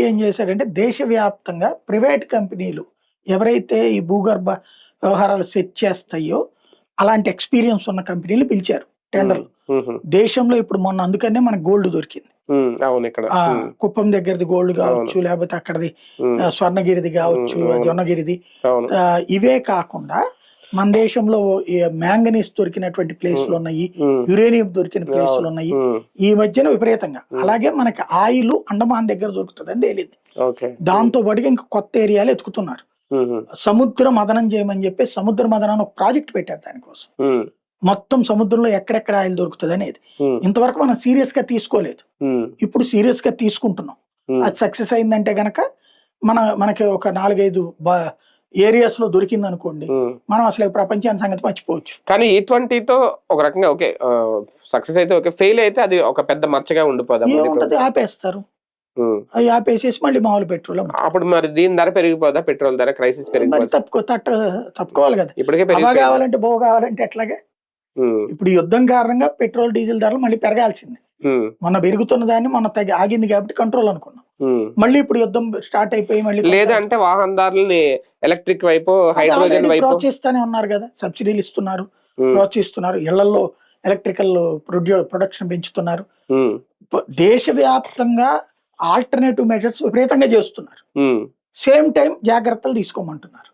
ఏం చేశాడంటే దేశవ్యాప్తంగా ప్రైవేట్ కంపెనీలు ఎవరైతే ఈ భూగర్భ వ్యవహారాలు సెట్ చేస్తాయో అలాంటి ఎక్స్పీరియన్స్ ఉన్న కంపెనీలు పిలిచారు టెండర్లు. దేశంలో ఇప్పుడు మొన్న అందుకనే మనకు గోల్డ్ దొరికింది. కుప్పం దగ్గరది గోల్డ్ కావచ్చు, లేకపోతే అక్కడది స్వర్ణగిరిది కావచ్చు, జొన్నగిరిది. ఇవే కాకుండా మన దేశంలో మ్యాంగనీస్ దొరికినటువంటి ప్లేస్లు ఉన్నాయి, యురేనియం దొరికిన ప్లేస్లు ఉన్నాయి ఈ మధ్యన విపరీతంగా. అలాగే మనకి ఆయిల్ అండమాన్ దగ్గర దొరుకుతుందని తేలింది. దాంతో పాటుగా ఇంకా కొత్త ఏరియాలు ఎత్తుకుతున్నారు. సముద్ర మదనం చేయమని చెప్పి సముద్ర మదనం ఒక ప్రాజెక్ట్ పెట్టారు దానికోసం. మొత్తం సముద్రంలో ఎక్కడెక్కడ ఆయిల్ దొరుకుతుంది అనేది ఇంతవరకు మనం సీరియస్ గా తీసుకోలేదు. ఇప్పుడు సీరియస్ గా తీసుకుంటున్నాం. అది సక్సెస్ అయిందంటే గనక మనకి ఒక 4-5 ఏరియాస్ లో దొరికింది అనుకోండి, మనం అసలు ప్రపంచాన్ని సంగతి మర్చిపోవచ్చు. కానీ E20తో ఒక రకంగా ఓకే సక్సెస్ అయితే ఓకే, ఫెయిల్ అయితే అది ఒక పెద్ద మచ్చగా ఉండిపోదా? ఏముంటది, ఆపేస్తారు. అవి ఆపేసేసి మళ్ళీ మామూలు పెట్రోల్. అప్పుడు మరి దీని ధర పెరిగిపోదా? పెట్రోల్ ధర క్రైసిస్ పెరిగిపోతుంది. తప్పుకోవాలి కదా. ఇప్పటికే కావాలంటే బో కావాలంటే ఎట్లాగే. ఇప్పుడు యుద్ధం కారణంగా పెట్రోల్ డీజిల్ ధరలు మళ్ళీ పెరగాల్సిందే. మొన్న పెరుగుతున్న దాన్ని మొన్న ఆగింది కాబట్టి కంట్రోల్ అనుకున్నాం. మళ్ళీ ఇప్పుడు యుద్ధం స్టార్ట్ అయిపోయి మళ్ళీ లేదంటే వాహనదారులని ఎలక్ట్రిక్ వైపు హైడ్రోజన్ వైపు ప్రోత్సహిస్తానే ఉన్నారు కదా. సబ్సిడీలు ఇస్తున్నారు, ప్రోత్సహిస్తున్నారు. ఇళ్లలో ఎలక్ట్రికల్ ప్రొడక్షన్ పెంచుతున్నారు. దేశవ్యాప్తంగా ఆల్టర్నేటివ్ మెజర్స్ విపరీతంగా చేస్తున్నారు. సేమ్ టైం జాగ్రత్తలు తీసుకోమంటున్నారు.